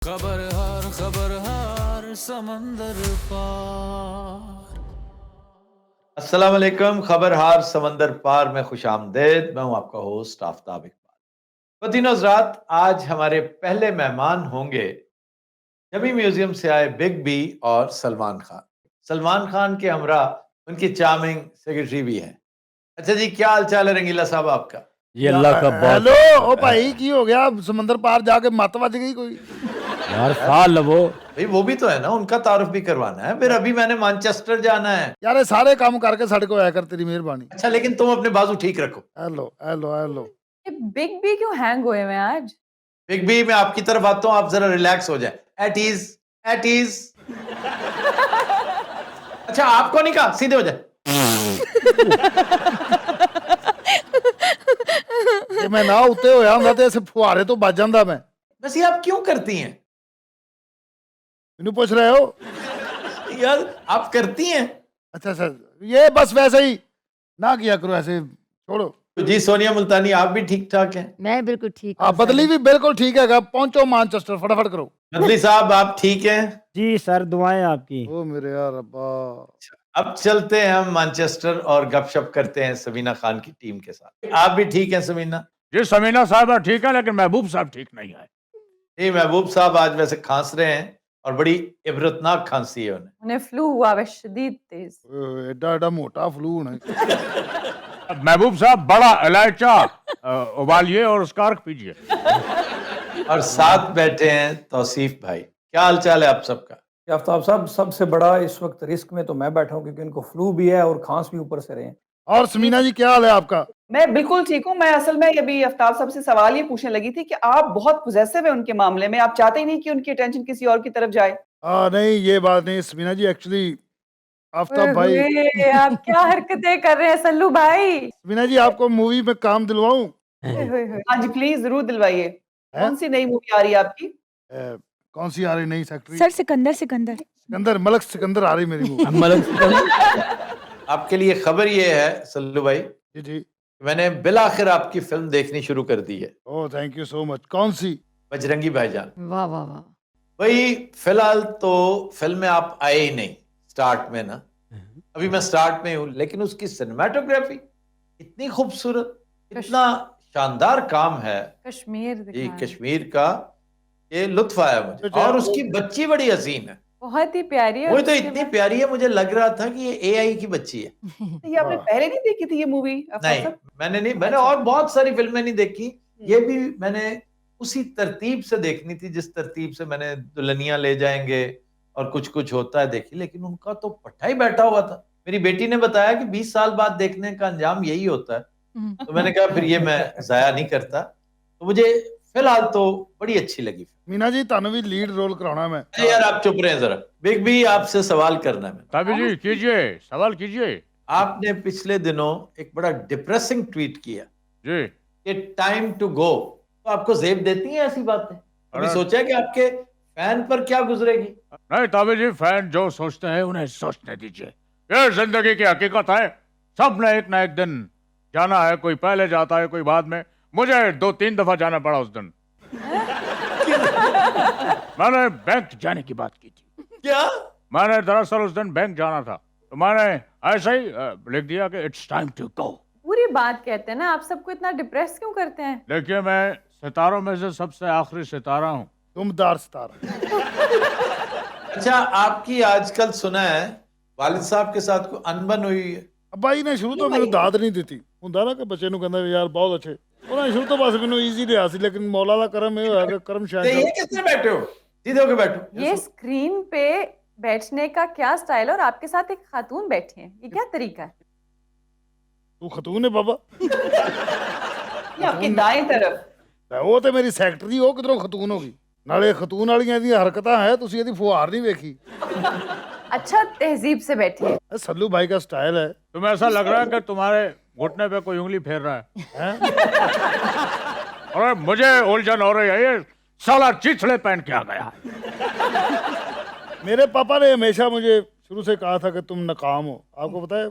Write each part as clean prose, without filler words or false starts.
खबर हर समंदर पार। अस्सलाम वालेकुम। खबर हार समंदर पार में खुश आमदेद। मैं हूं आपका होस्ट आफ्ताब इकबाल। तो तीनों हज़रात, आज हमारे पहले मेहमान होंगे जमी म्यूजियम से आए बिग बी और सलमान खान। सलमान खान के हमरा उनकी चार्मिंग सेक्रेटरी भी है। अच्छा जी, क्या हाल चाल है रंगीला साहब आपका? ये अल्लाह का बहुत हेलो ओ भाई की हो गया समंदर पार जाके मत बज गई कोई। यार साल वो भाई वो भी तो है ना, उनका तारुफ भी करवाना है। फिर अभी मैंने मैनचेस्टर जाना है। यार ये सारे काम करके साढ़े को आया कर, तेरी मेहरबानी। अच्छा, लेकिन तुम अपने बाजू ठीक रखो। Hello hello hello. ये बिग बी क्यों हैंग हुए हैं आज? बिग बी, मैं आपकी तरफ आता हूं, आप जरा रिलैक्स हो जाए। At ease, at ease. अच्छा, आपको नहीं कहा, सीधे हो जाए। ये मैं ना उत्ते होया हुंदा ते ऐसे फुहारे तो बच जांदा मैं। बस ये आप क्यों करती हैं मैनू पूछ रहे हो? यार? आप करती हैं। अच्छा सर, ये बस वैसे ही ना किया करो ऐसे, छोड़ो। तो जी सोनिया मुल्तानी, आप भी ठीक ठाक हैं? मैं बिल्कुल ठीक आप बदली भी बिल्कुल ठीक है। पहुंचो मैनचेस्टर फटाफट करो। बदली साहब, आप ठीक हैं? जी सर, दुआएं आपकी। ओ मेरे यार अब्बा। अब चलते हैं हम मैनचेस्टर और गपशप करते हैं समीना खान की टीम के साथ। आप भी ठीक हैं समीना? जी समीना साहब ठीक है, लेकिन महबूब साहब ठीक नहीं है। जी, महबूब साहब आज वैसे खांस रहे हैं और बड़ी इबरतनाक खांसी है उन्हें। उन्हें फ्लू हुआ है शदीद तेज। एडा एडा मोटा फ्लू होना। महबूब साहब बड़ा इलायचा उबालिए और स्कार्क पीजिए। और साथ बैठे हैं तौसीफ भाई। क्या हाल चाल है आप सबका? आफ्ताब साहब, सबसे बड़ा इस वक्त रिस्क में तो मैं बैठा हूँ क्योंकि इनको फ्लू भी है और खांस भी ऊपर से रहे हैं। और समीना जी क्या हाल है आपका? मैं बिल्कुल ठीक हूँ। मैं असल में अभी आफ्ताब साहब से सवाल ये पूछने लगी थी कि आप बहुत पोजेसिव है उनके मामले में, आप चाहते ही नहीं कि उनकी अटेंशन किसी और की तरफ जाए। नहीं ये बात नहीं समीना जी, एक्चुअली आफ्ताब भाई। आप क्या हरकतें कर रहे हैं सल्लू भाई? समीना जी आपको मूवी में काम दिलवाऊं? हाँ जी, प्लीज जरूर दिलवाइए। कौन सी नई मूवी आ रही है आपकी? कौन सी आ रही नई सेक्रेटरी? सर सिकंदर सिकंदर सिकंदर, मलक सिकंदर आ रही मेरी मूवी। आपके लिए खबर ये है सल्लू भाई, जी जी। मैंने बिलाखिर आपकी फिल्म देखनी शुरू कर दी है। Oh thank you so much. कौन सी? बजरंगी भाईजान। वाह वाह वाह। भाई फिलहाल तो फिल्म में आप आए ही नहीं स्टार्ट में ना। अभी मैं स्टार्ट में हूँ, लेकिन उसकी सिनेमेटोग्राफी इतनी खूबसूरत, इतना शानदार काम है कश्मीर जी दिखाया। कश्मीर का, ये लुत्फ आया मुझे। और उसकी बच्ची बड़ी हसीन है। बहुत ही प्यारी है। वो तो उसके इतनी बाद- प्यारी है, मुझे लग रहा था कि ये एआई की बच्ची है। तो ये आपने पहले नहीं देखी थी ये मूवी? नहीं, मैंने और बहुत सारी फिल्में नहीं देखी। ये भी मैंने उसी तरतीब से देखनी थी जिस तरतीब से मैंने दुल्हनिया ले जाएंगे और कुछ कुछ होता है देखी, लेकिन उनका तो पट्टा ही बैठा हुआ था। मेरी बेटी ने बताया कि 20 साल बाद देखने का अंजाम यही होता है। तो मैंने कहा फिर ये मैं जाया नहीं करता। तो मुझे फिलहाल तो बड़ी अच्छी लगी। मीना जी तानू भी लीड रोल कराना मैं। अरे यार आप चुप रहे जरा। बिग बी, आपसे सवाल करना है। ताबी जी कीजिए, सवाल कीजिए। आपने पिछले दिनों एक बड़ा डिप्रेसिंग ट्वीट किया जी। कि टाइम टू गो। तो आपको जेब देती हैं ऐसी बातें? अभी अरे- सोचा कि आपके फैन पर क्या गुजरेगी? नहीं ताबी जी, फैन जो सोचते हैं उन्हें सोचने दीजिए। ये जिंदगी की हकीकत है, सब ने एक ना एक दिन जाना है। कोई पहले जाता है, कोई बाद में। मुझे 2-3 दफा जाना पड़ा उस दिन। मैंने बैंक जाने की बात की थी। क्या? मैंने दरअसल उस दिन बैंक जाना था, तो मैंने ऐसे ही लिख दिया कि इट्स टाइम टू गो। पूरी बात कहते हैं ना, आप सबको इतना डिप्रेस क्यों करते हैं? देखिए, मैं सितारों में से सबसे आखिरी सितारा हूँ। तुमदार सितारा। अच्छा, आपकी आजकल सुना है वालिद साहब के साथ कोई अनबन हुई है? ਅੱਬਾ ਜੀ ਨੇ ਸ਼ੁਰੂ ਤੋਂ ਮੈਨੂੰ ਦਾਤ ਨਹੀਂ ਦਿੱਤੀ। ਹੁੰਦਾ ਨਾ ਕਿ ਬੱਚੇ ਨੂੰ ਕਹਿੰਦਾ ਵੀ ਯਾਰ ਬਹੁਤ ਅੱਛੇ। ਉਹਨਾਂ ਨੇ ਸ਼ੁਰੂ ਤੋਂ ਬਸ ਮੈਨੂੰ ਈਜ਼ੀ ਲਿਆ ਸੀ, लेकिन मौला ਦਾ करम ਇਹ ਹੋਇਆ कि करम तो शायद। ये किससे बैठे हो? सीधे होके बैठो। ये स्क्रीन पे बैठने का क्या स्टाइल, और आपके साथ एक खातून बैठी है, ये क्या तरीका है? ਤੂੰ ਖਤੂਨ ਹੈ ਬਾਬਾ। ये आपकी दाएं तरफ। ਉਹ ਤੇ ਮੇਰੀ ਸੈਕਟਰੀ, ਉਹ ਕਿਧਰੋਂ ਖਤੂਨ ਹੋ ਗਈ? ਨਾਲੇ ਖਤੂਨ ਵਾਲੀਆਂ ਇਹਦੀਆਂ ਹਰਕਤਾਂ ਹੈ, ਤੁਸੀਂ ਇਹਦੀ ਫੁਹਾਰ ਨਹੀਂ ਵੇਖੀ। अच्छा तहजीब से बैठिए। ਇਹ सल्लू भाई का स्टाइल है। तुम्हें ऐसा लग रहा है कि तुम्हारे घुटने पे कोई उंगली फेर रहा है? अरे मुझे उलझन हो रही है, ये साला चिथड़े पहन के आ गया है। मेरे पापा ने हमेशा मुझे शुरू से कहा था कि तुम नाकाम हो। आपको पता है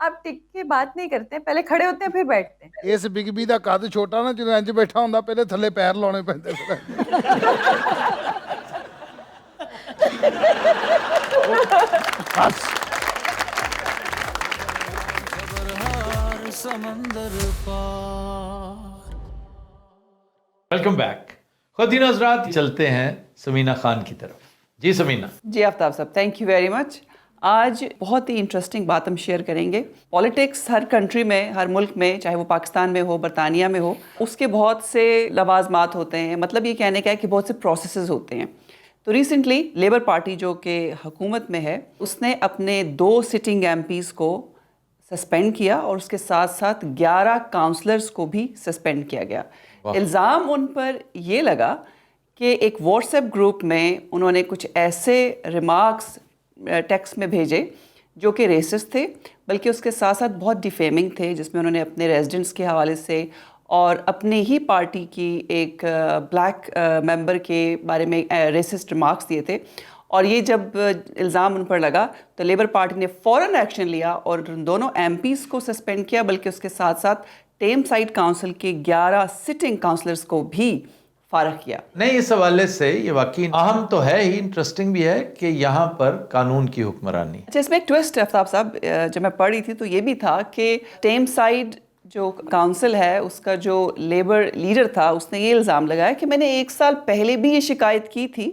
आप टिक के बात नहीं करते हैं, पहले खड़े होते हैं फिर बैठते हैं। ਇਸ ਬਿਗ ਬੀ ਦਾ ਕੱਦ ਛੋਟਾ ਨਾ, ਜਦੋਂ ਇੰਜ ਬੈਠਾ ਹੁੰਦਾ ਪਹਿਲੇ ਥੱਲੇ ਪੈਰ ਲਾਉਣੇ ਪੈਂਦੇ ਫਿਰ। ਬਸ खबरहार समंदर पार। Welcome back. खुदीन हजरात, चलते हैं समीना खान की तरफ। जी समीना। जी आफ्ताब साहब, थैंक यू वेरी मच। आज बहुत ही इंटरेस्टिंग बात हम शेयर करेंगे। पॉलिटिक्स हर कंट्री में, हर मुल्क में, चाहे वो पाकिस्तान में हो, बरतानिया में हो, उसके बहुत से लवाजमात होते हैं। मतलब ये कहने का है कि बहुत से प्रोसेसेस होते हैं। तो रिसेंटली लेबर पार्टी जो कि हुकूमत में है, उसने अपने 2 सिटिंग एमपीज़ को सस्पेंड किया और उसके साथ साथ 11 काउंसलर्स को भी सस्पेंड किया गया। इल्ज़ाम उन पर ये लगा कि एक व्हाट्सएप ग्रुप में उन्होंने कुछ ऐसे रिमार्क्स टेक्स्ट में भेजे जो कि रेसिस्ट थे, बल्कि उसके साथ साथ बहुत डिफेमिंग थे, जिसमें उन्होंने अपने रेजिडेंट्स के हवाले से और अपने ही पार्टी की एक ब्लैक मेंबर के बारे में रेसिस्ट रिमार्क्स दिए थे। और ये जब इल्ज़ाम उन पर लगा तो लेबर पार्टी ने फ़ौरन एक्शन लिया और उन दोनों एमपीज़ को सस्पेंड किया, बल्कि उसके साथ साथ टेम साइड काउंसिल के 11 सिटिंग काउंसलर्स को भी फारग किया। नहीं, इस हवाले से ये वाकई अहम तो है ही, इंटरेस्टिंग भी है कि यहाँ पर कानून की हुक्मरानी। अच्छा, इसमें एक ट्विस्ट है आफ्ताब साहब, जब मैं पढ़ रही थी तो ये भी था कि टेम साइड जो काउंसिल है उसका जो लेबर लीडर था, उसने ये इल्ज़ाम लगाया कि मैंने 1 साल पहले भी ये शिकायत की थी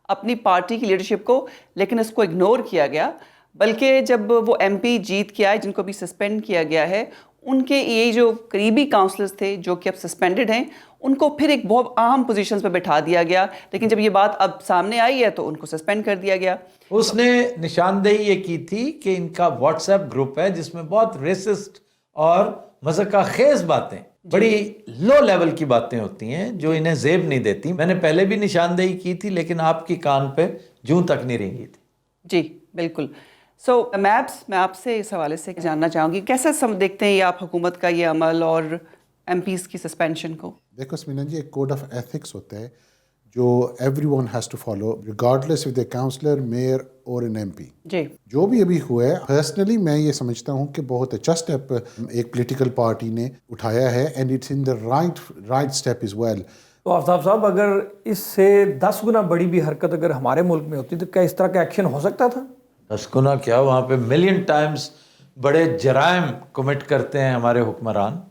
अपनी पार्टी की लीडरशिप को, लेकिन इसको इग्नोर किया गया। बल्कि जब वो एमपी जीत के आए, जिनको भी सस्पेंड किया गया है, उनके ये जो करीबी काउंसलर्स थे जो कि अब सस्पेंडेड हैं, उनको फिर एक बहुत अहम पोजीशंस पे बैठा दिया गया। लेकिन जब ये बात अब सामने आई है तो उनको सस्पेंड कर दिया गया। उसने निशानदेही ये की थी कि इनका व्हाट्सएप ग्रुप है जिसमें बहुत रेसिस्ट और मज़ाक़ खेज बातें, बड़ी लो लेवल की बातें होती हैं जो इन्हें जेब नहीं देती। मैंने पहले भी निशानदेही की थी, लेकिन आपकी कान पे जूं तक नहीं रेंगी थी। जी बिल्कुल। सो मैप्स, मैं आपसे इस हवाले से जानना चाहूँगी, कैसे देखते हैं ये आप हुकूमत का ये अमल और एमपीज़ की सस्पेंशन को? देखो समीना जी, एक कोड ऑफ एथिक्स होता है जो everyone has to follow, regardless if the councillor, mayor और एन एमपी। जी, जो भी अभी हुआ है, पर्सनली मैं ये समझता हूँ कि बहुत अच्छा स्टेप एक पॉलिटिकल पार्टी ने उठाया है, and it's in the right step is well. तो आफ्ताब साहब, अगर इससे 10 गुना बड़ी भी हरकत अगर हमारे मुल्क में होती तो क्या इस तरह का एक्शन हो सकता था? 10 गुना क्या, वहाँ पे मिलियन टाइम्स बड़े जराइम कमिट करते हैं हमारे हुक्मरान,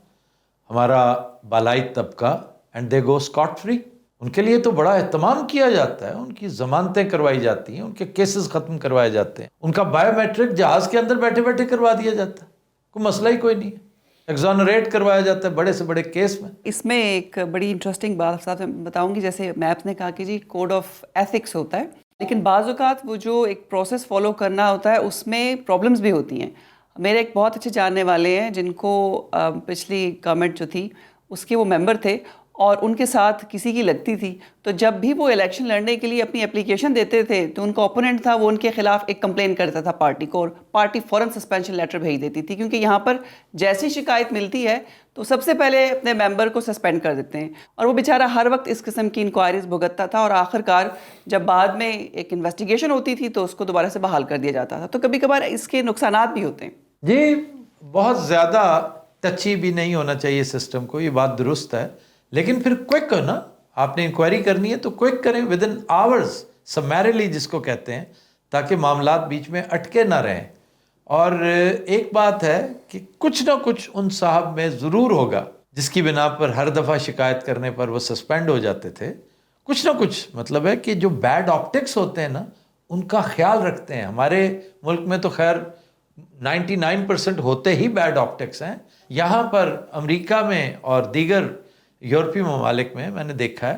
हमारा बालाई तबका, and they go Scott free. उनके लिए तो बड़ा एहतमाम किया जाता है, उनकी जमानतें करवाई जाती हैं, उनके केसेस ख़त्म करवाए जाते हैं, उनका बायोमेट्रिक जहाज़ के अंदर बैठे बैठे करवा दिया जाता है, कोई मसला ही कोई नहीं है, एग्जोनरेट करवाया जाता है बड़े से बड़े केस में। इसमें एक बड़ी इंटरेस्टिंग बात साथ में बताऊंगी। जैसे मैप्स ने कहा कि जी कोड ऑफ एथिक्स होता है, लेकिन बाज़ औक़ात वो जो एक प्रोसेस फॉलो करना होता है उसमें प्रॉब्लम्स भी होती हैं। मेरे एक बहुत अच्छे जानने वाले हैं जिनको पिछली गवर्नमेंट जो थी उसके वो मेंबर थे और उनके साथ किसी की लगती थी, तो जब भी वो इलेक्शन लड़ने के लिए अपनी एप्लीकेशन देते थे तो उनका ओपोनेंट था, वो उनके खिलाफ एक कंप्लेन करता था पार्टी को, और पार्टी फ़ौरन सस्पेंशन लेटर भेज देती थी, क्योंकि यहाँ पर जैसी शिकायत मिलती है तो सबसे पहले अपने मेंबर को सस्पेंड कर देते हैं। और वो बेचारा हर वक्त इस किस्म की इंक्वायरीज भुगतता था और आखिरकार जब बाद में एक इन्वेस्टिगेशन होती थी तो उसको दोबारा से बहाल कर दिया जाता था। तो कभी कभार इसके नुकसानात भी होते हैं। जी, बहुत ज़्यादा टची भी नहीं होना चाहिए सिस्टम को, ये बात दुरुस्त है, लेकिन फिर क्विक हो ना, आपने इंक्वायरी करनी है तो क्विक करें, विद इन आवर्स, समैरिली जिसको कहते हैं, ताकि मामलात बीच में अटके ना रहें। और एक बात है कि कुछ ना कुछ उन साहब में ज़रूर होगा जिसकी बिना पर हर दफ़ा शिकायत करने पर वो सस्पेंड हो जाते थे। कुछ ना कुछ, मतलब है कि जो बैड ऑप्टिक्स होते हैं ना, उनका ख्याल रखते हैं। हमारे मुल्क में तो खैर 99% होते ही बैड ऑप्टिक्स हैं। यहाँ पर अमेरिका में और दीगर यूरोपीय ममालिक में मैंने देखा है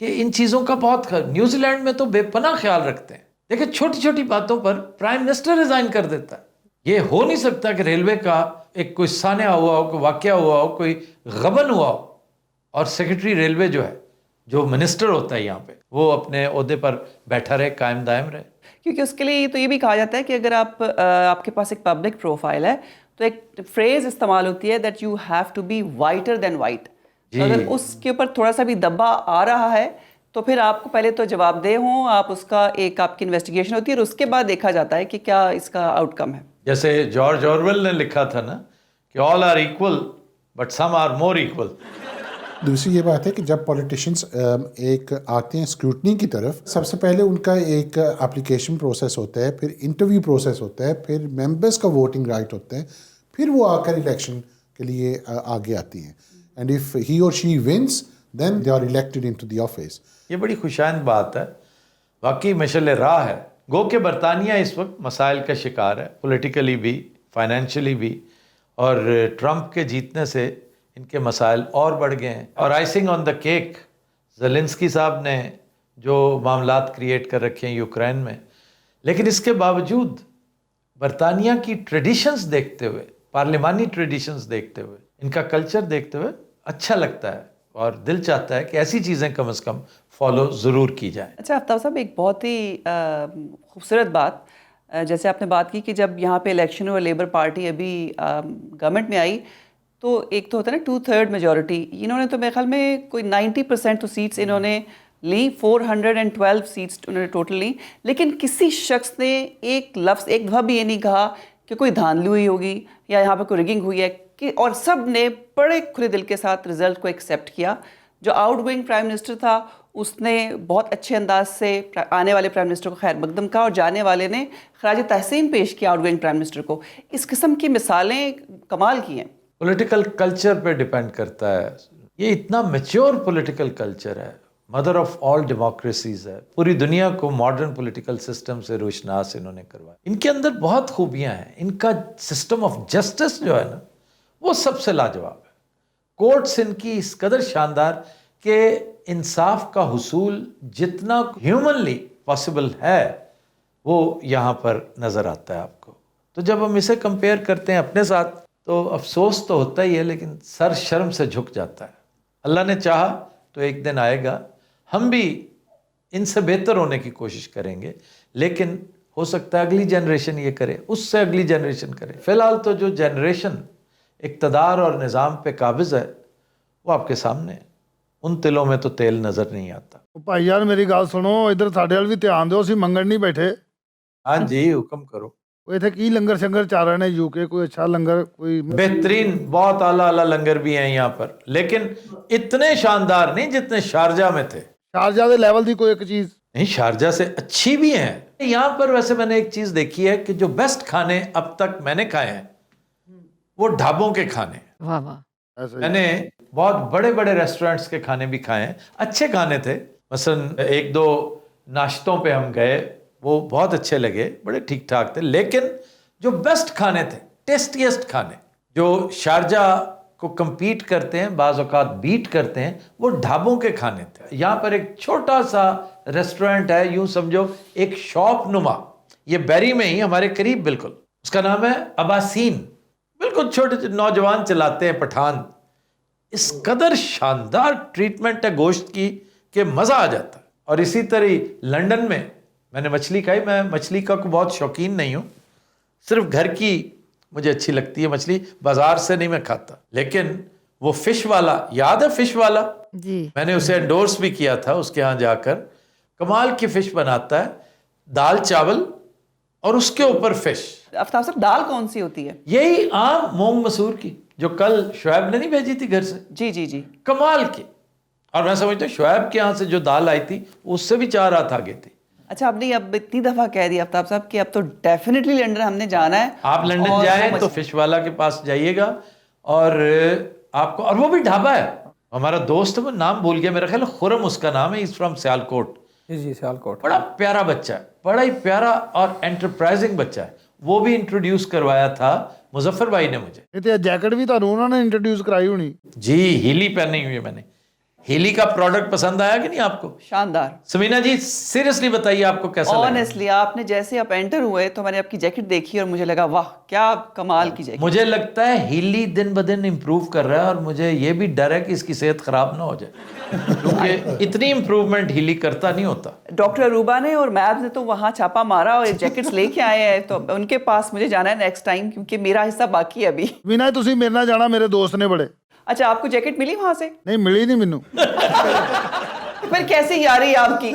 कि इन चीज़ों का बहुत, न्यूजीलैंड में तो बेपनाह ख्याल रखते हैं। देखिए, छोटी छोटी बातों पर प्राइम मिनिस्टर रिजाइन कर देता है। ये हो नहीं सकता कि रेलवे का एक कोई सान्या हुआ हो, कोई वाक़या हुआ हो, कोई गबन हुआ हो और सेक्रेटरी रेलवे जो है, जो मिनिस्टर होता है यहाँ पे, वो अपने ओहदे पर बैठा रहे, कायम दायम रहे। क्योंकि उसके लिए तो ये भी कहा जाता है कि अगर आपके पास एक पब्लिक प्रोफाइल है तो एक फ्रेज इस्तेमाल होती है that you have to be whiter than white. तो अगर उसके ऊपर थोड़ा सा भी दब्बा आ रहा है तो फिर आपको पहले तो जवाबदेह हों, आप उसका एक आपकी इन्वेस्टिगेशन होती है और उसके बाद देखा जाता है कि क्या इसका आउटकम है। जैसे जॉर्ज ऑरवेल ने लिखा था ना कि all are equal but some are more equal. दूसरी ये बात है कि जब पॉलिटिशियंस एक आते हैं स्क्रूटनी की तरफ, सबसे पहले उनका एक एप्लीकेशन प्रोसेस होता है, फिर इंटरव्यू प्रोसेस होता है, फिर मेंबर्स का वोटिंग राइट होता है, फिर वो आकर इलेक्शन के लिए आगे आती हैं। एंड इफ ही और she wins then they are elected into the office. ये बड़ी खुशाइंद बात है, वाकई मशल राह है। गो के बरतानिया इस वक्त मसाइल का शिकार है, पॉलिटिकली भी, फाइनेंशियली भी, और ट्रंप के जीतने से इनके मसाइल और बढ़ गए हैं। और icing on the cake, Zelensky साहब ने जो मामलात क्रिएट कर रखे हैं यूक्रेन में, लेकिन इसके बावजूद बरतानिया की ट्रेडिशंस देखते हुए, पार्लिमानी ट्रेडिशंस देखते हुए, इनका कल्चर देखते हुए अच्छा लगता है और दिल चाहता है कि ऐसी चीज़ें कम से कम फॉलो ज़रूर की जाए। अच्छा आफ्ताब साहब, एक बहुत ही खूबसूरत बात, जैसे आपने बात की कि जब यहाँ पे इलेक्शन हुआ, लेबर पार्टी अभी गवर्नमेंट में आई, तो एक तो होता है ना 2/3 मेजॉरिटी, इन्होंने तो मेरे ख्याल में कोई 90% तो सीट्स इन्होंने ली, 412 सीट्स उन्होंने टोटल ली, लेकिन किसी शख्स ने एक लफ्ज़ एक दफ़ा भी ये नहीं कहा कि कोई धांधली हुई होगी या यहाँ पे कोई रिगिंग हुई है कि, और सब ने बड़े खुले दिल के साथ रिजल्ट को एक्सेप्ट किया। जो आउटगोइंग प्राइम मिनिस्टर था उसने बहुत अच्छे अंदाज से आने वाले प्राइम मिनिस्टर को खैर मकदम कहा, और जाने वाले ने खराज तहसीन पेश किया आउटगोइंग प्राइम मिनिस्टर को। इस किस्म की मिसालें कमाल की हैं। पॉलिटिकल कल्चर पे डिपेंड करता है। ये इतना मैच्योर पॉलिटिकल कल्चर है, मदर ऑफ ऑल डेमोक्रेसीज है, पूरी दुनिया को मॉडर्न पॉलिटिकल सिस्टम से रोशनास इन्होंने करवाया। इनके अंदर बहुत खूबियां हैं, इनका सिस्टम ऑफ जस्टिस जो है ना वो सबसे लाजवाब है। कोर्ट्स इनकी इस कदर शानदार कि इंसाफ का हुसूल जितना ह्यूमनली पॉसिबल है वो यहाँ पर नज़र आता है आपको। तो जब हम इसे कंपेयर करते हैं अपने साथ तो अफसोस तो होता ही है, लेकिन सर शर्म से झुक जाता है। अल्लाह ने चाहा तो एक दिन आएगा, हम भी इनसे बेहतर होने की कोशिश करेंगे, लेकिन हो सकता है अगली जनरेशन ये करे, उससे अगली जनरेशन करे। फिलहाल तो जो जनरेशन इक़्तिदार और निज़ाम पे काबिज़ है वो आपके सामने है, उन तिलों में तो तेल नज़र नहीं आता। भाई यार मेरी गल सुनो, इधर साडे वाल भी ध्यान दो, ਅਸੀਂ ਮੰਗਣ नहीं बैठे। हाँ जी, हुक्म करो। वो इतने की लंगर शंगर चाह रहे हैं यूके, कोई अच्छा लंगर, कोई बेहतरीन बहुत आला आला लंगर भी हैं यहाँ पर, लेकिन इतने शानदार नहीं जितने शारजा में थे। शारजा के लेवल की कोई एक चीज नहीं, शारजा से अच्छी भी हैं यहाँ पर। वैसे मैंने एक चीज देखी है कि जो बेस्ट खाने अब तक मैंने खाए हैं वो ढाबों के खाने। वाह वाह। मैंने बहुत बड़े बड़े रेस्टोरेंट्स के खाने भी खाए हैं, अच्छे खाने थे। मसलन एक दो नाश्तों पे हम गए, वो बहुत अच्छे लगे, बड़े ठीक ठाक थे। लेकिन जो बेस्ट खाने थे, टेस्टीएस्ट खाने, जो शारजा को compete करते हैं, बाज़ औक़ात बीट करते हैं, वो ढाबों के खाने थे। यहाँ पर एक छोटा सा रेस्टोरेंट है, यूं समझो एक शॉप नुमा, ये बैरी में ही हमारे करीब बिल्कुल, उसका नाम है अबासीन। बिल्कुल छोटे नौजवान चलाते हैं, पठान। इस कदर शानदार ट्रीटमेंट है गोश्त की कि मज़ा आ जाता है। और इसी तरह लंदन में मैंने मछली खाई। मैं मछली का बहुत शौकीन नहीं हूँ, सिर्फ घर की मुझे अच्छी लगती है मछली, बाजार से नहीं मैं खाता। लेकिन वो फिश वाला, याद है फिश वाला जी, मैंने उसे एंडोर्स भी किया था उसके यहाँ जाकर। कमाल की फिश बनाता है, दाल चावल और उसके ऊपर फिश। आफ्ताब साहब, दाल कौन सी होती है? यही आम मूंग मसूर की, जो कल शुएब ने नहीं भेजी थी घर से। जी जी जी, कमाल की। और मैं समझता हूँ शुएब के यहाँ से जो दाल आई थी उससे भी 4 हाथ आगे थी। अच्छा, आपने अब इतनी दफा कह दिया आफ्ताब साहब कि अब तो डेफिनेटली लंदन हमने जाना है। आप लंदन जाएं तो फिश वाला के पास जाइएगा और आपको, और वो भी ढाबा है। हमारा दोस्त है, वो नाम भूल गया, मेरा ख्याल खुरम उसका नाम है, इज फ्रॉम सियालकोट। जी सियालकोट। बड़ा प्यारा बच्चा है, बड़ा ही प्यारा और एंटरप्राइजिंग बच्चा है। वो भी इंट्रोड्यूस करवाया था मुजफ्फर भाई ने मुझे। ये जैकेट भी तो उन्होंने इंट्रोड्यूस कराई होनी। जी, हीली पहनी हुई है मैंने। हीली का प्रोडक्ट पसंद आया कि नहीं आपको? शानदार। समीना जी सीरियसली बताइए आपको कैसा लगा? ऑनेस्टली आपने जैसे आप एंटर हुए तो मैंने आपकी जैकेट देखी और मुझे लगा वाह क्या कमाल की जैकेट। मुझे लगता है हीली दिन ब दिन इम्प्रूव कर रहा है और मुझे ये भी डर है कि इसकी सेहत खराब ना हो जाए, क्योंकि इतनी इम्प्रूवमेंट हीली करता नहीं होता। डॉक्टर अरूबा ने और मैब्स ने तो वहाँ छापा मारा और ये जैकेट्स लेके आए हैं, तो उनके पास मुझे जाना है नेक्स्ट टाइम, क्योंकि मेरा हिस्सा बाकी है अभी। विनय तुसी मेरे नाल जाना, मेरे दोस्त ने बड़े। अच्छा, आपको जैकेट मिली वहाँ से? नहीं मिली नहीं मैनू। फिर कैसी यारी आपकी?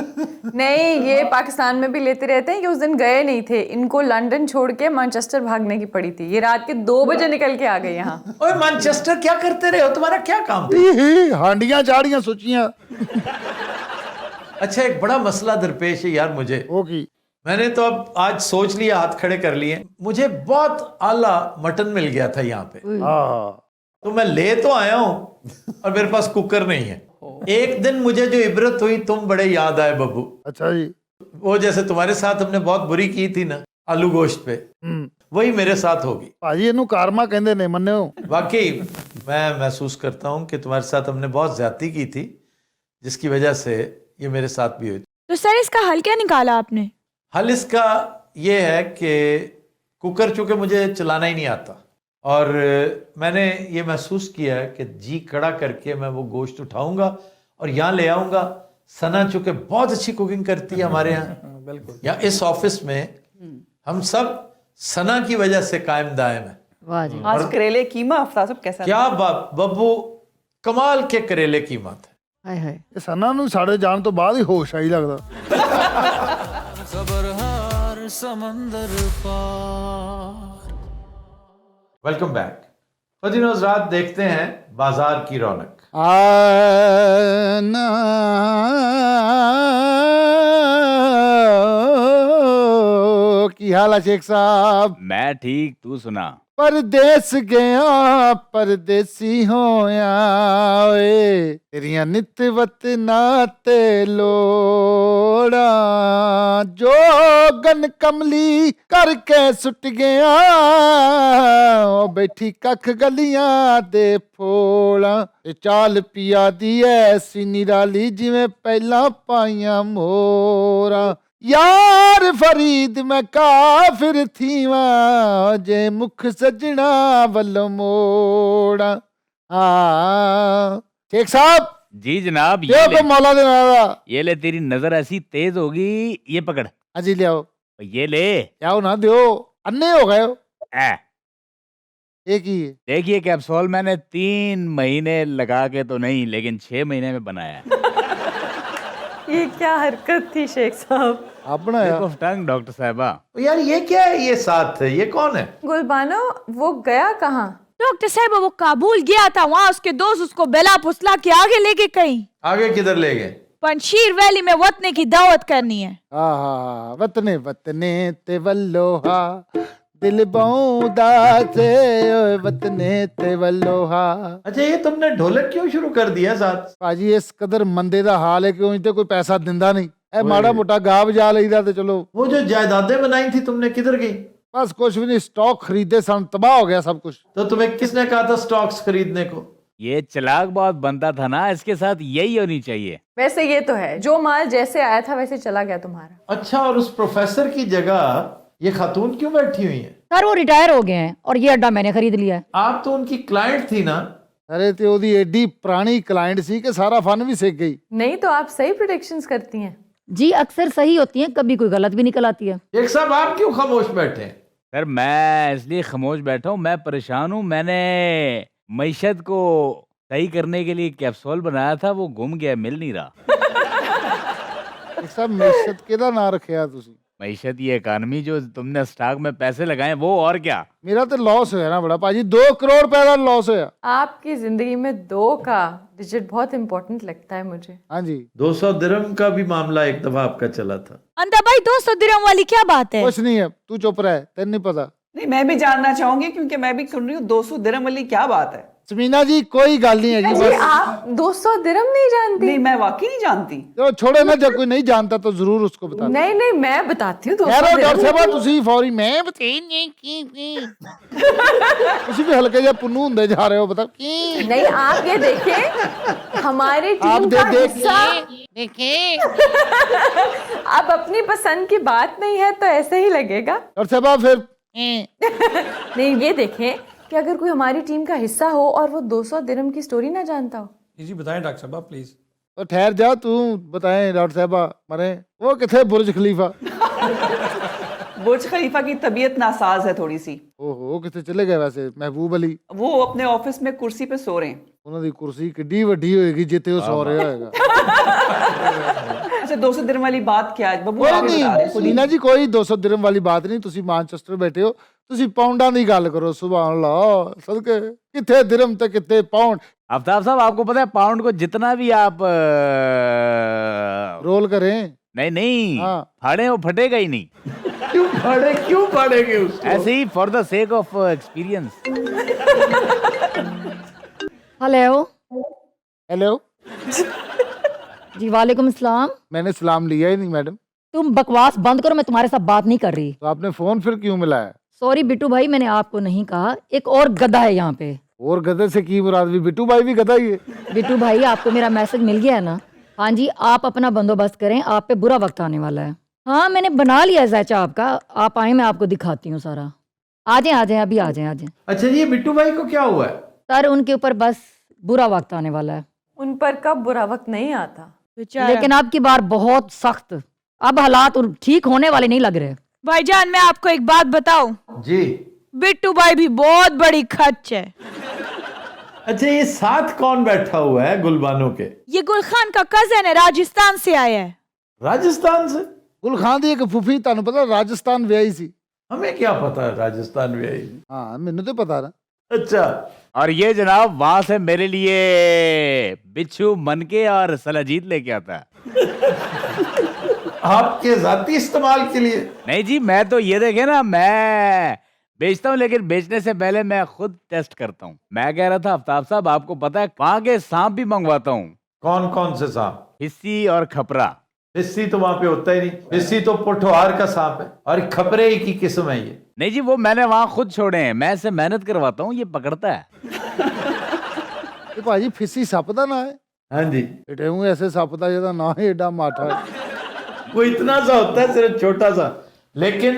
नहीं, ये पाकिस्तान में भी लेते रहते हैं कि उस दिन गए नहीं थे, इनको लंदन छोड़ के मैनचेस्टर भागने की पड़ी थी, ये रात के 2 बजे निकल के आ गए यहाँ। ओए मैनचेस्टर क्या करते रहे हो, तुम्हारा क्या काम था? हांडियां चाड़ियां सोचियां। अच्छा, एक बड़ा मसला दरपेश है यार मुझे। ओके, मैंने तो अब आज सोच लिया, हाथ खड़े कर लिए, मुझे बहुत आला मटन मिल गया था यहाँ पे, तो मैं ले तो आया हूँ और मेरे पास कुकर नहीं है। एक दिन मुझे जो इबरत हुई, तुम बड़े याद आए बब्बू। अच्छा जी। वो जैसे तुम्हारे साथ हमने बहुत बुरी की थी ना आलू गोश्त पे, वही मेरे साथ होगी। भाजी इनू कारमा कहंदे ने, मन्ने हो? वाकई मैं महसूस करता हूँ कि तुम्हारे साथ हमने बहुत ज्यादती की थी, जिसकी वजह से ये मेरे साथ भी हुई। तो सर इसका हल क्या निकाला आपने? हल इसका ये है कि कुकर चूंकि मुझे चलाना ही नहीं आता, और मैंने ये महसूस किया है कि जी खड़ा करके मैं वो गोश्त उठाऊंगा और यहाँ ले आऊंगा। सना चूंकि बहुत अच्छी कुकिंग करती है हमारे यहाँ, बिल्कुल, या इस ऑफिस में हम सब सना की वजह से कायम दायम है। वाह जी। आज करेले कीमा अफ्ताब साहब कैसा? क्या बब्बू, कमाल के करेले कीमा थे। हाय हाय। ਇਹ ਸਨਾ ਨੂੰ ਸਾਡੇ ਜਾਣ ਤੋਂ ਬਾਅਦ ਹੀ ਹੋਸ਼ ਆਈ ਲੱਗਦਾ। खबर हार समंदर पार। Welcome back. फजीनोज रात देखते हैं बाजार की रौनक। आना की हाल है शेख साहब? मैं ठीक, तू सुना? परदेस गया परदेसी होया ओए, तेरियां नित नाते लोड़ा, जोगन कमली करके सुट गया, ओ बैठी कख गलियां दे फोड़ा, ते चाल पिया दी ऐसी निराली जिवें पहला पाइयां मोरा, यार फरीद मैं काफिर थी वहां, जे मुख सजना वल्लो मोड़ा। शेख साहब जी जनाब। ये को मौला दे नारा। ये ले, तेरी नजर ऐसी तेज होगी, ये पकड़। अजी ले आओ। ये ले। आओ ना दियो, अन्ने हो गए हो। एक ही है। देखिए कैप्सूल मैंने 3 महीने लगा के तो नहीं, लेकिन 6 महीने में बनाया है। ये क्या हरकत थी शेख साहब? अपना टंग डॉक्टर साहबा। यार ये क्या है, ये साथ है, ये कौन है? गुलबानो, वो गया कहाँ? डॉक्टर साहब वो काबुल गया था, वहाँ उसके दोस्त उसको बेला फुसला के आगे लेके कहीं। आगे किधर ले गए? पंशीर वैली में वतने की दावत करनी है। वतने वतने ते वल्लोहा, दिल बौदा से ओए वतने ते वल्लोहा। अच्छा, ये तुमने ढोलक क्यों शुरू कर दिया साथ? भाजी इस कदर मंदे दा हाल है कि उन्हें तो कोई पैसा दिंदा नहीं, ए माड़ा मोटा गा बजा लईदा ते चलो। वो जो जायदादें बनाई थी तुमने, किधर गई? बस कुछ भी नहीं, स्टॉक खरीदे सन, तबाह हो गया सब कुछ। तो तुम्हें किसने कहा था स्टॉक्स खरीदने को? ये चालाक बहुत बनता था ना, इसके साथ यही होनी चाहिए। वैसे ये तो है, जो माल जैसे आया था वैसे चला गया तुम्हारा। अच्छा, और उस प्रोफेसर की जगह ये खातून क्यों बैठी हुई है? सर वो रिटायर हो गए हैं और ये अड्डा मैंने खरीद लिया है। आप तो उनकी क्लाइंट थी ना? अरे तो ओदी एडी पुरानी क्लाइंट सी कि सारा फन भी सीख गई। नहीं तो आप सही प्रेडिक्शंस करती हैं। जी अक्सर सही होती हैं, कभी कोई गलत भी निकल आती है। एक साहब आप क्यों खामोश बैठे हैं? सर मैं इसलिए खामोश बैठा हूँ, मैं परेशान हूँ। मैंने मईशत को सही करने के लिए कैप्सूल बनाया था, वो गुम गया, मिल नहीं रहा। सब मईशत केदा ना रखिया तुसी? मईशत ये इकानमी जो तुमने स्टॉक में पैसे लगाए वो, और क्या। मेरा तो लॉस होया ना बड़ा पाजी, 2 करोड़ रुपए का लॉस होया। आपकी जिंदगी में 2 का डिजिट बहुत इंपॉर्टेंट लगता है मुझे। हाँ जी। 200 दिरहम का भी मामला एक दफा आपका चला था। अंदा भाई 200 दिरहम वाली क्या बात है? कुछ नहीं है, तू चुप रह, तेरे नहीं पता। नहीं, मैं भी जानना चाहूंगी क्योंकि मैं भी सुन रही हूँ 200 दिरहम वाली क्या बात है। समीना जी कोई गल नहीं है, जी आप 200 दिरहम नहीं जानती? नहीं, मैं वाकई नहीं जानती। तो छोड़े ना, जब कोई नहीं जानता तो जरूर उसको बता। नहीं नहीं, मैं बताती हूँ। डॉक्टर साहब तुसी फौरी मैं बताइए की तुसी भी हल्के जा पुन्नू हुंदे जा रहे हो, बताओ की। नहीं, आप ये देखें हमारी टीम का हिस्सा। अब अपनी पसंद की बात नहीं है तो ऐसे ही लगेगा। डॉक्टर साहब फिर नहीं, ये देखें कि अगर कोई हमारी टीम का हिस्सा हो और वो 200 दिरहम की स्टोरी ना जानता हो। जी बताएं डॉक्टर साहब प्लीज। तो ठहर जा, तू बताएं डॉक्टर साहब मरे वो किथे बुर्ज खलीफा। बुर्ज खलीफा की तबीयत नासाज है थोड़ी सी। ओहो कितने चले गए वैसे महबूब अली? वो अपने ऑफिस में कुर्सी पे सो रहे हैं। ਉਹਨਾਂ ਦੀ ਕੁਰਸੀ ਕਿੱਡੀ ਵੱਡੀ ਹੋਏਗੀ ਜਿੱਥੇ ਉਹ ਸੌ ਰਿਹਾ ਹੋਏਗਾ। अच्छा 200 दिरहम वाली बात क्या है बब्बू? ਕੋਈ आप ही बता रहे ਨਹੀਂ ਨੀਨਾ ਜੀ, ਕੋਈ 200 ਦਿਰਹਮ ਵਾਲੀ ਬਾਤ ਨਹੀਂ। ਤੁਸੀਂ ਮਾਨਚੈਸਟਰ ਬੈਠੇ ਹੋ, ਤੁਸੀਂ ਪਾਉਂਡਾਂ ਦੀ ਗੱਲ ਕਰੋ। ਸੁਭਾਨ ਅੱਲਾਹ, ਸਦਕੇ ਕਿੱਥੇ ਦਿਰਹਮ ਤੇ ਕਿੱਥੇ ਪਾਉਂਡ। आफ्ताब साहब आपको पता है पाउंड को जितना भी आप रोल करें नहीं नहीं हाँ। फाड़े वो फटेगा ही नहीं। क्यों फाड़ेंगे उसको? ऐसे ही for the sake of experience. Hello hello जी, वालेकुम सलाम। मैंने सलाम लिया ही नहीं मैडम। तुम बकवास बंद करो, मैं तुम्हारे साथ बात नहीं कर रही। तो आपने फोन फिर क्यों मिलाया? सॉरी बिट्टू भाई, मैंने आपको नहीं कहा। एक और गधा है यहाँ पे। और गधे से की मुराद? भी बिट्टू भाई भी गधा ही है। बिट्टू भाई, आपको मेरा मैसेज मिल गया है ना? हाँ जी, आप अपना बंदोबस्त करें, आप पे बुरा वक्त आने वाला है। हाँ, मैंने बना लिया जैचा आपका। आप आए, मैं आपको दिखाती हूँ सारा। आ जाए आ जाए, अभी आ जाए आ जाए। अच्छा जी, ये बिट्टू भाई को क्या हुआ है? सर, उनके ऊपर बस बुरा वक्त आने वाला है। उन पर कब बुरा वक्त नहीं आता। लेकिन अब की बार बहुत सख्त। अब हालात ठीक होने वाले नहीं लग रहे। भाईजान मैं आपको एक बात बताऊं, जी। बिट्टू भाई भी बहुत बड़ी खच्च है। अच्छा, ये साथ कौन बैठा हुआ है गुलबानो के? ये गुलखान का कजन है, राजस्थान से आया है। राजस्थान से? गुल खान दी एक फुफी ਤੁਹਾਨੂੰ ਪਤਾ ਰਾਜਸਥਾਨ ਵਿਆਹੀ ਸੀ। हमें क्या पता है राजस्थान में आई? हाँ, ਮੈਨੂੰ तो पता ना। अच्छा। और ये जनाब वहां से मेरे लिए बिच्छू मनके और सलाजीत लेके आता है। आपके जाती इस्तेमाल के लिए? नहीं जी, मैं तो ये देखे ना, मैं बेचता हूँ लेकिन बेचने से पहले मैं खुद टेस्ट करता हूँ। मैं कह रहा था आफ्ताब साहब, आपको पता है वहां के सांप भी मंगवाता हूँ। कौन कौन से सांप? हिस्सी और खपरा। हिस्सी तो वहां पे होता ही नहीं। हिस्सी तो पोठोहार का सांप है और खपरे की किस्म है ये। नहीं जी, वो मैंने वहां खुद छोड़े हैं, मैं इससे मेहनत करवाता हूँ, ये पकड़ता है। ਇਹ ਭਾਜੀ ਫਿੱਸੀ ਸੱਪ ਦਾ ਨਾਂ ਹੈ? हाँ जी। ਏਡੇ ਨੂੰ ਐਸੇ ਸੱਪ ਦਾ ਜਿਹਦਾ ਨਾਂ ਹੀ ਏਡਾ ਮਾਠਾ ਹੈ। वो इतना सा होता है, सिर्फ छोटा सा, लेकिन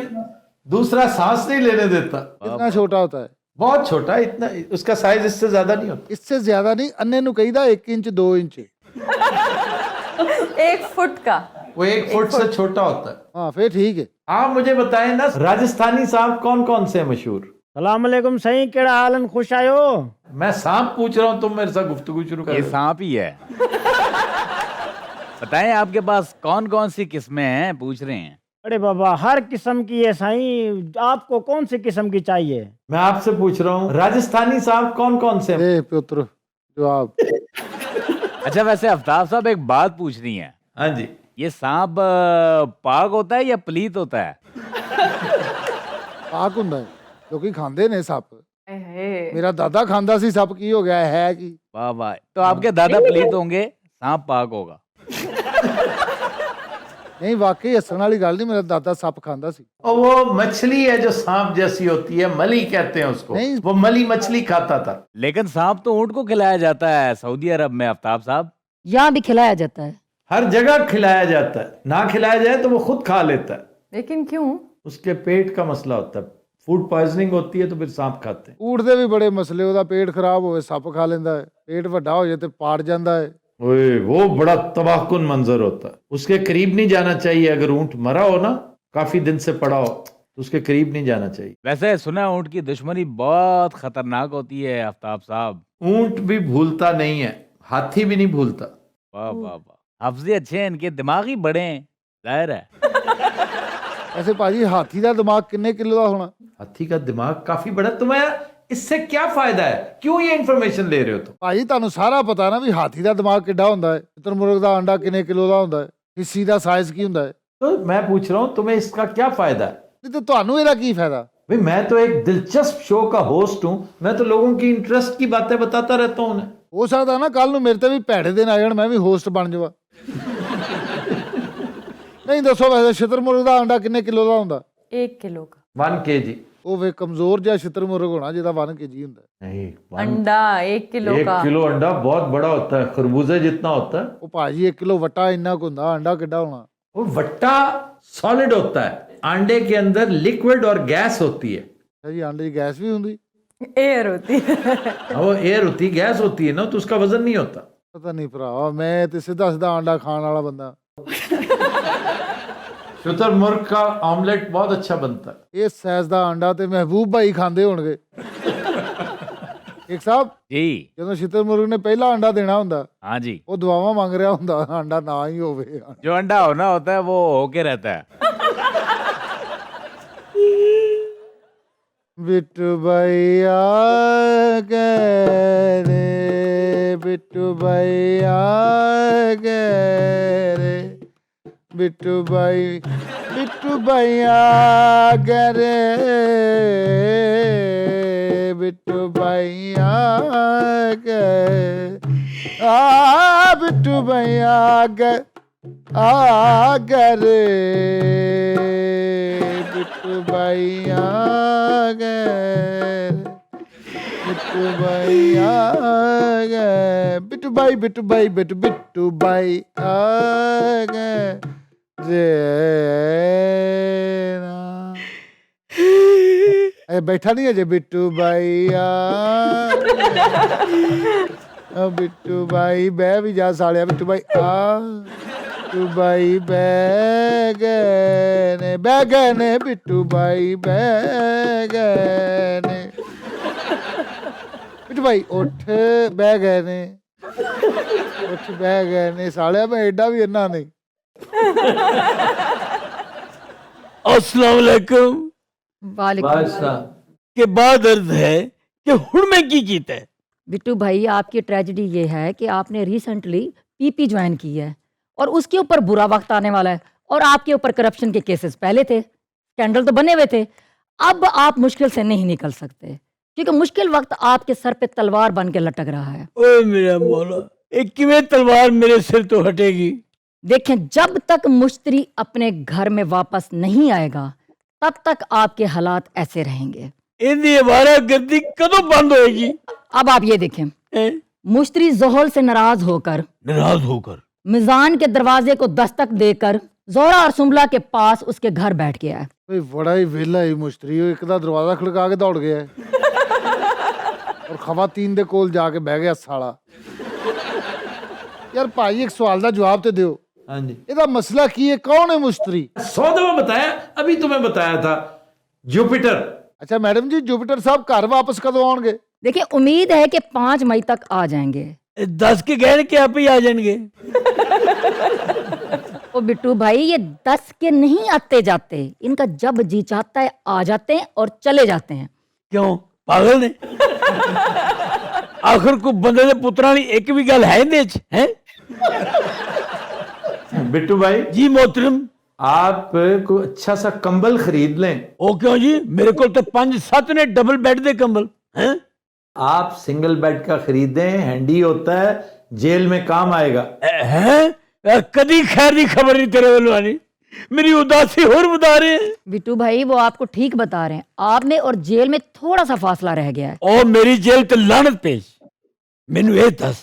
दूसरा सांस नहीं लेने देता। कितना छोटा होता है? बहुत छोटा, इतना उसका साइज इससे ज्यादा नहीं होता। इससे ज्यादा नहीं। अन्ने नु कहीदा 1 इंच 2 इंच। 1 फुट का। वो 1 फुट से छोटा होता है। हाँ, फिर ठीक है। आप मुझे बताएं ना, राजस्थानी सांप कौन कौन से हैं मशहूर? सलाम अलैकुम सही, केड़ा हालन, खुश आयो? मैं सांप पूछ रहा हूँ, तुम मेरे साथ गुफ्तगू शुरू कर ये रहे हो। सांप ही है। बताएं आपके पास कौन कौन सी किस्में हैं, पूछ रहे हैं। अरे बाबा, हर किस्म की है साईं, आपको कौन सी किस्म की चाहिए? मैं आपसे पूछ रहा हूँ, राजस्थानी सांप कौन कौन से हैं? ए पुत्र जवाब। अच्छा, वैसे आफ्ताब साहब एक बात पूछनी है। हाँ जी। ये सांप पाक होता है या पलीत होता है? ਪਾਕ ਹੁੰਦਾ ਹੈ, ਲੋਕੀ ਖਾਂਦੇ ਨੇ ਸੱਪ। ए, ਮੇਰਾ ਦਾਦਾ ਖਾਂਦਾ ਸੀ ਸੱਪ, ਕੀ ਹੋ ਗਿਆ ਹੈ ਕੀ? वाह वाह, तो आपके दादा पलीत होंगे, सांप पाक होगा। नहीं, वाकई हंसने वाली गल नहीं, मेरा दादा सप खांदा सी। और वो मछली है जो सांप जैसी होती है, मली कहते हैं उसको। नहीं। वो मली मछली खाता था। लेकिन सांप तो ऊंट को खिलाया जाता है सऊदी अरब में आफ्ताब साहब। यहाँ भी खिलाया जाता है। हर जगह खिलाया जाता है, ना खिलाया जाए तो वो खुद खा लेता है। लेकिन क्यों? उसके पेट का मसला होता है, फूड पॉइजनिंग होती है तो फिर सांप खाते हैं। ਊਠ ਦੇ ਵੀ ਬੜੇ ਮਸਲੇ, ਉਹਦਾ ਪੇਟ ਖਰਾਬ ਹੋਵੇ ਸੱਪ ਖਾ ਲੈਂਦਾ ਹੈ, ਪੇਟ ਵੱਡਾ ਹੋ ਜਾਏ ਤੇ ਪਾੜ ਜਾਂਦਾ ਹੈ। ओए, वो बड़ा तबाहकुन मंजर होता है, उसके करीब नहीं जाना चाहिए। अगर ऊंट मरा हो ना, काफी दिन से पड़ा हो, तो उसके करीब नहीं जाना चाहिए। वैसे सुना है ऊंट की दुश्मनी बहुत खतरनाक होती है आफ्ताब साहब। ऊंट भी भूलता नहीं है, हाथी भी नहीं भूलता। वाह वाह वाह, हाफजे अच्छे हैं इनके, दिमाग ही बड़े हैं, जाहिर है। ऐसे भाजी हाथी का दिमाग किन्ने किलो का होना? हाथी का दिमाग काफी बड़ा। तुम्हें इससे क्या फायदा है? क्यों ये इन्फॉर्मेशन ले रहे हो तुम? ਭਾਜੀ ਤੁਹਾਨੂੰ ਸਾਰਾ ਪਤਾ ਨਾ ਵੀ ਹਾਥੀ ਦਾ ਦਿਮਾਗ ਕਿੱਡਾ ਹੁੰਦਾ ਹੈ, ਸ਼ਤਰਮੁਰਗ ਦਾ ਅੰਡਾ ਕਿੰਨੇ ਕਿਲੋ ਦਾ ਹੁੰਦਾ ਹੈ, ਹਿੱਸੀ ਦਾ ਸਾਈਜ਼ ਕੀ ਹੁੰਦਾ ਹੈ। तो मैं पूछ रहा हूँ, तुम्हें इसका क्या फायदा है? ਨਹੀਂ ਤੇ ਤੁਹਾਨੂੰ ਇਹਦਾ ਕੀ ਫਾਇਦਾ? भाई, मैं तो एक दिलचस्प शो का होस्ट हूँ, मैं तो लोगों की इंटरेस्ट की बातें बताता रहता हूँ उन्हें। ਹੋ ਸਕਦਾ ਨਾ ਕੱਲ ਨੂੰ ਮੇਰੇ ਤੇ ਵੀ ਭੈੜੇ ਦਿਨ ਆ ਜਾਣ, ਮੈਂ ਵੀ ਹੋਸਟ ਬਣ ਜਾਵਾਂ। ਨਹੀਂ ਦੱਸੋ, ਵੈਸੇ ਸ਼ਤਰਮੁਰਗ ਦਾ ਅੰਡਾ ਕਿੰਨੇ ਕਿਲੋ ਦਾ ਹੁੰਦਾ? 1 किलो का। 1 kg। ਉਹ ਵੇ ਕਮਜ਼ੋਰ ਜਿਹਾ ਸ਼ਤਰਮੁਰਗ ਹੋਣਾ ਜਿਹਦਾ 1 kg ਹੁੰਦਾ ਹੈ। नहीं, अंडा 1 किलो 1 का। किलो अंडा बहुत बड़ा होता है, खरबूजे जितना होता है। ਉਹ ਭਾਜੀ 1 ਕਿਲੋ ਵਟਾ ਇੰਨਾ ਕੁ ਹੁੰਦਾ, ਅੰਡਾ ਕਿੱਡਾ ਹੋਣਾ? वो वट्टा सॉलिड होता है, अंडे के अंदर लिक्विड और गैस होती है। ਜੀ ਅੰਡੇ 'ਚ ਗੈਸ ਵੀ ਹੁੰਦੀ? एयर होती है। वो एयर होती, गैस होती है ना, तो उसका वजन नहीं होता। ਪਤਾ ਨਹੀਂ ਭਰਾ, ਮੈਂ ਤੇ ਸਿੱਧਾ ਸਿੱਧਾ ਅੰਡਾ ਖਾਣ ਵਾਲਾ ਬੰਦਾ। शुतुरमुर्ग का ऑमलेट बहुत अच्छा बनता है। ਇਹ ਸੈਜ਼ ਦਾ ਆਂਡਾ ਤੇ ਮਹਿਬੂਬ ਭਾਈ ਖਾਂਦੇ ਹੋਣਗੇ। ਇੱਕ ਸਾਹਿਬ जी ਜਦੋਂ ਸ਼ੁਤਰਮੁਰਗ ਨੇ ਪਹਿਲਾ ਆਂਡਾ ਦੇਣਾ ਹੁੰਦਾ हाँ जी, ਉਹ ਦੁਆਵਾਂ ਮੰਗ ਰਿਹਾ ਹੁੰਦਾ ਆਂਡਾ ਨਾ ਹੀ ਹੋਵੇ। जो अंडा होना होता है वो होके रहता है। ਬਿੱਟੂ ਭਾਈ ਆ ਗਏ ਰੇ, ਬਿੱਟੂ ਭਾਈ ਆ ਗਏ ਰੇ, ਬਿੱਟੂ ਭਾਈ ਆ ਗਏ ਰੇ, ਬਿੱਟੂ ਭਾਈ ਆ ਗਏ, ਆ ਬਿੱਟੂ ਭਾਈ ਆ ਗਏ ਰੇ, ਬਿੱਟੂ ਭਾਈ ਆ ਗਏ, ਬਿੱਟੂ ਭਾਈ ਆ ਗਏ, ਬਿੱਟੂ ਭਾਈ ਬਿੱਟੂ ਭਾਈ ਬਿੱਟੂ ਭਾਈ ਆ ਗਏ ਰੇ ਨਾ। ਇਹ ਬੈਠਾ ਨਹੀਂ ਅਜੇ, ਬਿੱਟੂ ਭਾਈ ਆ ਬਿੱਟੂ ਭਾਈ ਬਹਿ ਵੀ ਜਾ ਸਾਲਿਆ, ਬਿੱਟੂ ਭਾਈ ਆ, ਬਿੱਟੂ ਭਾਈ ਬਹਿ ਗਏ ਨੇ ਬਿੱਟੂ ਭਾਈ ਬਹਿ ਗਏ ਨੇ, ਬਿੱਟੂ ਭਾਈ ਉੱਠ ਬਹਿ ਗਏ ਨੇ, ਉੱਠ ਬਹਿ ਗਏ ਨੇ ਸਾਲਿਆ, ਮੈਂ ਐਡਾ ਵੀ ਇੰਨਾ ਨਹੀਂ। अस्सलाम वालेकुम वालेकुम के बाद अर्ज है कि हुण में की कीता है। बिट्टू भाई आपकी ट्रेजेडी ये है कि आपने रिसेंटली पीपी ज्वाइन की है और उसके ऊपर बुरा वक्त आने वाला है, और आपके ऊपर करप्शन के केसेस पहले थे, स्कैंडल तो बने हुए थे। अब आप मुश्किल से नहीं निकल सकते क्योंकि मुश्किल वक्त आपके सर पे तलवार बन के लटक रहा है। ओए मेरा मौला, एक किवें तलवार मेरे सिर तो हटेगी। देखें, जब तक मुश्तरी अपने घर में वापस नहीं आएगा तब तक आपके हालात ऐसे रहेंगे। इनकी आवारागर्दी कदों बंद होएगी? अब आप ये देखें, मुश्तरी जोहल से नाराज होकर मिजान के दरवाजे को दस्तक देकर जोहरा और सुंबला के पास उसके घर बैठ गया है। भाई बड़ा ही वेला ही मुश्तरी, एक दा दरवाजा खड़का के दौड़ गया है और खवातीन दे कोल जाके बह गया साला। यार भाई एक सवाल का जवाब तो दियो, हाँ जी, ਇਹਦਾ ਮਸਲਾ ਕੀ ਹੈ? ਕੌਣ ਹੈ ਮੁਸ਼ਤਰੀ? 100 दफा बताया, अभी तुम्हें बताया था, जुपिटर। अच्छा मैडम जी, जुपिटर साहब घर वापस कदों आउणगे? देखिए, उम्मीद है कि 5 मई तक आ जाएंगे। 10 के गहन के आप ही आ जाएंगे। ओ बिट्टू भाई, ये 10 के नहीं आते जाते, इनका जब जी चाहता है आ जाते हैं और चले जाते हैं। क्यों, पागल ने? आखिर को बंदे दे पुत्रां दी एक भी गल है इहदे च है? बिट्टू भाई जी मोहतरम, आप को अच्छा सा कंबल खरीद लें। ओ क्यों जी, मेरे को तो 5-7 ने डबल बेड दे कंबल हैं। आप सिंगल बेड का खरीदें, हैंडी होता है, जेल में काम आएगा। हैं? कदी खैर दी खबर नहीं तेरे वालों आनी, मेरी उदासी और बता रहे हैं। बिट्टू भाई वो आपको ठीक बता रहे हैं, आप में और जेल में थोड़ा सा फासला रह गया है। ओ मेरी जेल ते लानत पेश, मैनू ये दस,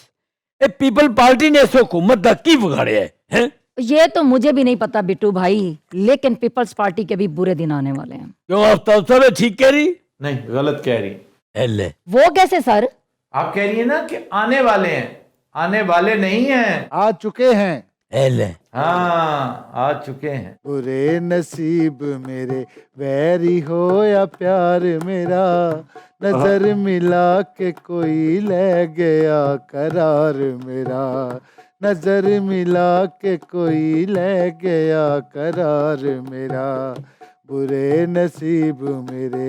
ए पीपल पार्टी ने इस हुकूमत दा की बिगाड़िया है हैं? ये तो मुझे भी नहीं पता बिट्टू भाई, लेकिन पीपल्स पार्टी के भी बुरे दिन आने वाले हैं। क्यों आफ्ताब साहब ठीक कह रही? नहीं, गलत कह रही। एले वो कैसे सर? आप कह रही है ना कि आने वाले हैं, आने वाले नहीं हैं, आ चुके हैं। एले हाँ आ चुके हैं। बुरे नसीब मेरे वैरी हो या प्यार मेरा, नजर मिला के कोई ले गया करार मेरा, नजर मिला के कोई ले गया करार मेरा, बुरे नसीब मेरे।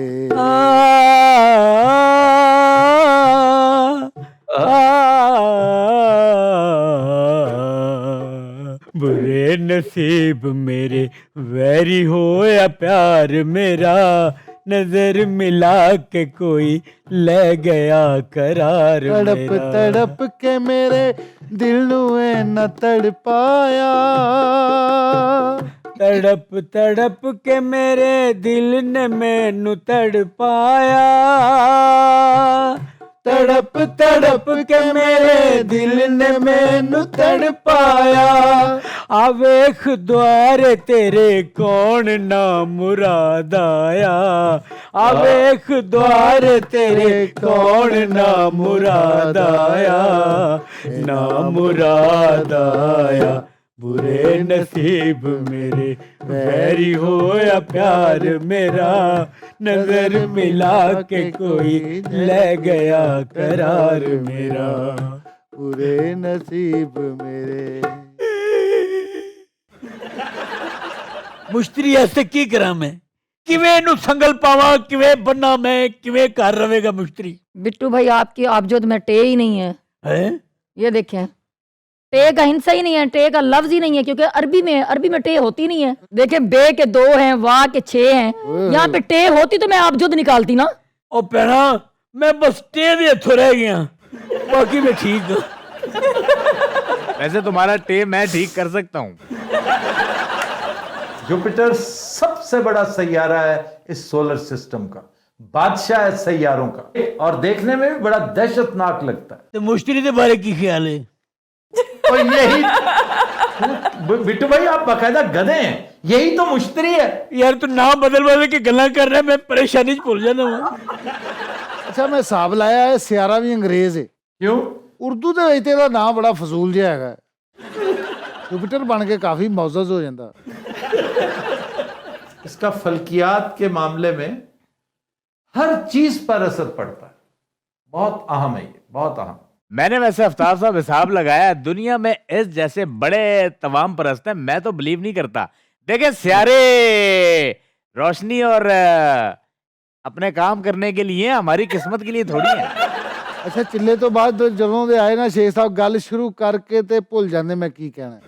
बुरे नसीब मेरे वैरी हो या प्यार मेरा, नजर मिला के कोई ले गया करार तड़प मेरा। तड़प के मेरे दिल नू न तड़पाया, तड़प तड़प के मेरे दिल ने मैनू तड़पाया, तड़प तड़प के मेरे दिल ने मैनू तड़पाया, आवेख द्वारे तेरे कौन ना मुराद आया, आवेख द्वारे तेरे कौन ना मुराद आया, ना मुराद आया, बुरे नसीब मेरे, बैरी हो या प्यार मेरा, नजर मिला के कोई ले गया करार मेरा। बुरे नसीब मेरे। मुश्तरी ऐसे की करा मैं, किवें नु संगल पावा, किवें बन्ना मैं, किवें कर रवेगा मुश्तरी। बिट्टू भाई आपकी आपजोद में टे ही नहीं है, हैं? ये देखें, टे का हिंसा ही नहीं है, टे का लफ्ज ही नहीं है, क्योंकि अरबी में टे होती नहीं है। देखे बे के 2 हैं, वाह के 6 हैं, यहाँ पे टे होती तो मैं आपजोद निकालती ना। ओ भैना मैं बस टे दे हथों रह गया, बाकी मैं ठीक हूं। वैसे तुम्हारा टे मैं ठीक कर सकता हूँ। जुपिटर सबसे बड़ा सैयारा है इस सोलर सिस्टम का, बादशाह है सैयारों का, और देखने में भी बड़ा दहशतनाक लगता है। तो मुश्तरी के बारे की ख्याल है? और यही बिट्टू भाई आप बाकायदा गधे हैं, यही तो मुश्तरी है। यार तू नाम बदल के गल्ला कर रहा है, मैं परेशानी च भूल जाना हूं। अच्छा मैं हिसाब लाया है सियारा भी अंग्रेज है। क्यों? उर्दू ਦੇ ਵਿੱਚ ਇਹਦਾ ਨਾਮ ਬੜਾ ਫਜ਼ੂਲ ਜਿਹਾ ਹੈਗਾ, ਜੁਪੀਟਰ ਬਣ ਕੇ ਕਾਫੀ ਮੌਜਜ਼ ਹੋ ਜਾਂਦਾ। इसका फल्कियात के मामले में हर चीज पर असर पड़ता है, बहुत अहम है ये, बहुत अहम। मैंने वैसे अफ्ताब साहब हिसाब लगाया, दुनिया में इस जैसे बड़े तमाम परस्त हैं, मैं तो बिलीव नहीं करता। देखे सियारे रोशनी और अपने काम करने के लिए, हमारी किस्मत के लिए थोड़ी है। ਅੱਛਾ ਚਿੱਲੇ ਤੋਂ ਬਾਅਦ ਜਦੋਂ ਦੇ ਆਏ ਨਾ ਸ਼ੇਖ ਸਾਹਿਬ ਗੱਲ ਸ਼ੁਰੂ ਕਰਕੇ ਤੇ ਭੁੱਲ ਜਾਂਦੇ ਮੈਂ ਕੀ ਕਹਿਣਾ।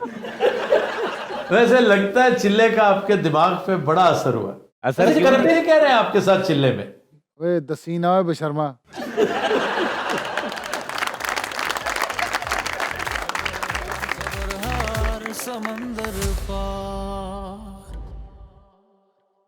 वैसे लगता है चिल्ले का आपके दिमाग पे बड़ा असर हुआ। असर क्यों? करते कह रहे हैं आपके साथ चिल्ले में? ਓਏ ਦਸੀ ਨਾ ਓਏ ਬਸ਼ਰਮਾ। समंदर पार